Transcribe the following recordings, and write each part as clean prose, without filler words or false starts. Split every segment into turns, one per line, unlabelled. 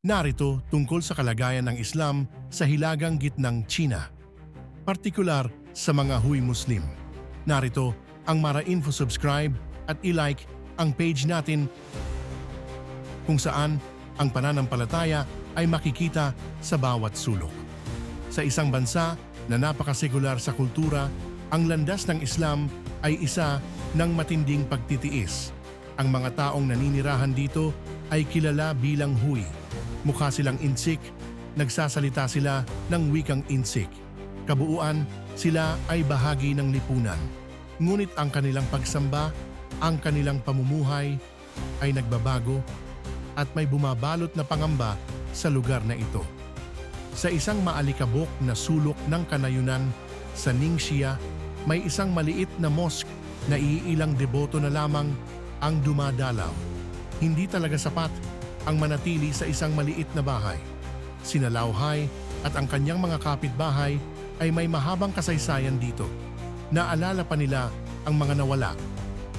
Narito tungkol sa kalagayan ng Islam sa hilagang gitnang China, partikular sa mga Hui Muslim. Narito ang Mara Info, subscribe at i-like ang page natin kung saan ang pananampalataya ay makikita sa bawat sulok. Sa isang bansa na napakasekular sa kultura, ang landas ng Islam ay isa ng matinding pagtitiis. Ang mga taong naninirahan dito ay kilala bilang Hui. Mukha silang Insik, nagsasalita sila ng wikang Insik. Kabuuan, sila ay bahagi ng lipunan. Ngunit ang kanilang pagsamba, ang kanilang pamumuhay ay nagbabago at may bumabalot na pangamba sa lugar na ito. Sa isang maalikabok na sulok ng kanayunan sa Ningxia, may isang maliit na mosque na iilang deboto na lamang ang dumadalaw. Hindi talaga sapat ang manatili sa isang maliit na bahay. Sina Lao Hai at ang kanyang mga kapitbahay ay may mahabang kasaysayan dito. Naalala pa nila ang mga nawala,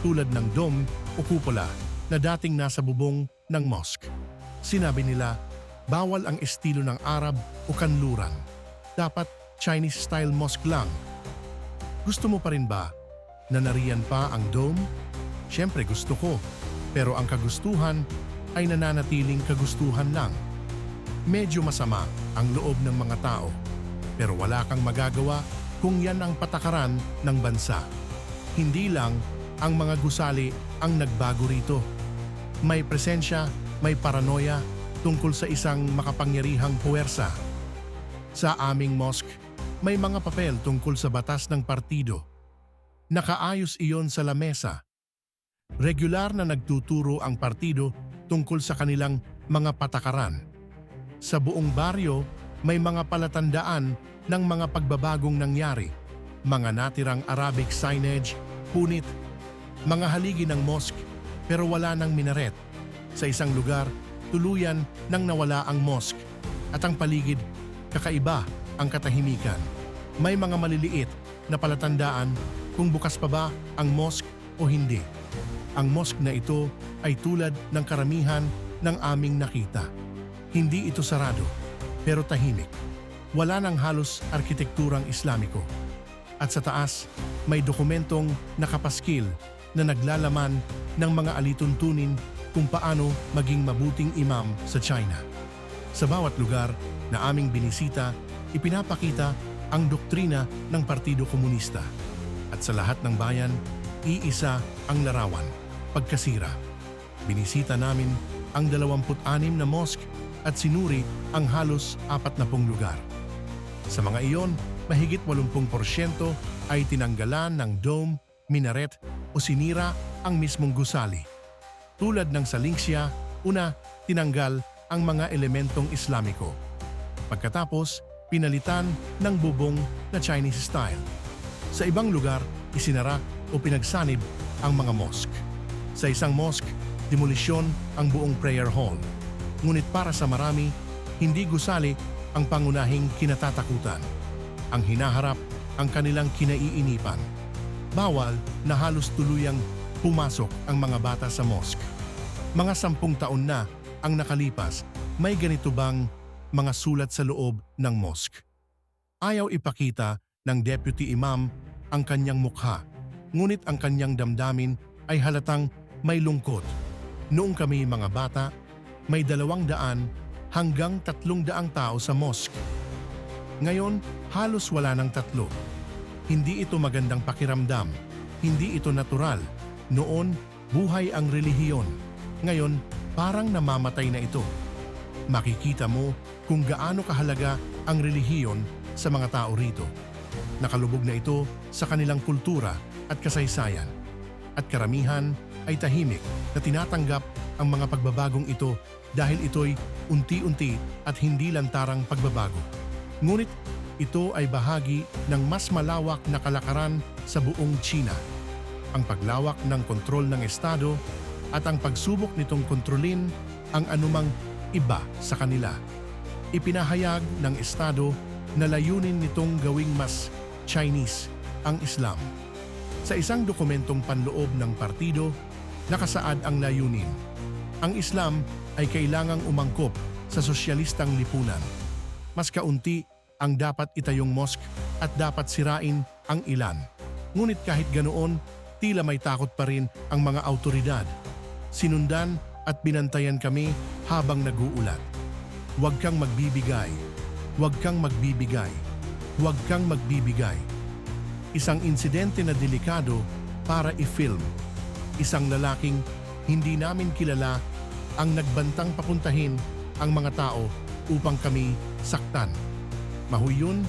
tulad ng dome o kupola na dating nasa bubong ng mosque. Sinabi nila, bawal ang estilo ng Arab o kanluran. Dapat Chinese-style mosque lang. Gusto mo pa rin ba na nariyan pa ang dome? Siyempre gusto ko, pero ang kagustuhan ay nananatiling kagustuhan lang. Medyo masama ang loob ng mga tao, pero wala kang magagawa kung yan ang patakaran ng bansa. Hindi lang ang mga gusali ang nagbago rito. May presensya, may paranoia tungkol sa isang makapangyarihang puwersa. Sa aming mosque, may mga papel tungkol sa batas ng partido. Nakaayos iyon sa lamesa. Regular na nagtuturo ang partido tungkol sa kanilang mga patakaran. Sa buong baryo, may mga palatandaan ng mga pagbabagong nangyari, mga natirang Arabic signage, punit, mga haligi ng mosque pero wala ng minaret. Sa isang lugar, tuluyan nang nawala ang mosque at ang paligid, kakaiba ang katahimikan. May mga maliliit na palatandaan kung bukas pa ba ang mosque o hindi. Ang mosque na ito ay tulad ng karamihan ng aming nakita. Hindi ito sarado, pero tahimik. Wala nang halos arkitekturang Islamiko. At sa taas, may dokumentong nakapaskil na naglalaman ng mga alituntunin kung paano maging mabuting imam sa China. Sa bawat lugar na aming binisita, ipinapakita ang doktrina ng Partido Komunista. At sa lahat ng bayan, iisa ang larawan, pagkasira. Binisita namin ang 26 na mosque at sinuri ang halos 40 lugar. Sa mga iyon, mahigit 80% ay tinanggalan ng dome, minaret o sinira ang mismong gusali. Tulad ng sa Ningxia, una, tinanggal ang mga elementong Islamiko. Pagkatapos, pinalitan ng bubong na Chinese style. Sa ibang lugar, isinara o pinagsanib ang mga mosque. Sa isang mosque, demolisyon ang buong prayer hall. Ngunit para sa marami, hindi gusali ang pangunahing kinatatakutan. Ang hinaharap ang kanilang kinaiinipan. Bawal na halos tuluyang pumasok ang mga bata sa mosque. Mga 10 taon na ang nakalipas, may ganito bang mga sulat sa loob ng mosque? Ayaw ipakita ng deputy imam ang kanyang mukha, ngunit ang kanyang damdamin ay halatang may lungkot. Noong kami mga bata, may 200 hanggang 300 tao sa mosque. Ngayon, halos wala ng 3. Hindi ito magandang pakiramdam. Hindi ito natural. Noon, buhay ang relihiyon. Ngayon, parang namamatay na ito. Makikita mo kung gaano kahalaga ang relihiyon sa mga tao rito. Nakalubog na ito sa kanilang kultura at kasaysayan. At karamihan ay tahimik na tinatanggap ang mga pagbabagong ito dahil ito'y unti-unti at hindi lantarang pagbabago. Ngunit ito ay bahagi ng mas malawak na kalakaran sa buong China. Ang paglawak ng kontrol ng Estado at ang pagsubok nitong kontrolin ang anumang iba sa kanila. Ipinahayag ng Estado na layunin nitong gawing mas Chinese ang Islam. Sa isang dokumentong panloob ng partido, nakasaad ang layunin. Ang Islam ay kailangang umangkop sa sosyalistang lipunan. Mas kaunti ang dapat itayong mosque at dapat sirain ang ilan. Ngunit kahit ganoon, tila may takot pa rin ang mga autoridad. Sinundan at binantayan kami habang nag-uulat. Huwag kang magbibigay. Huwag kang magbibigay. Huwag kang magbibigay. Isang insidente na delikado para i-film. Isang lalaking hindi namin kilala ang nagbantang papuntahin ang mga tao upang kami saktan. Mahuyon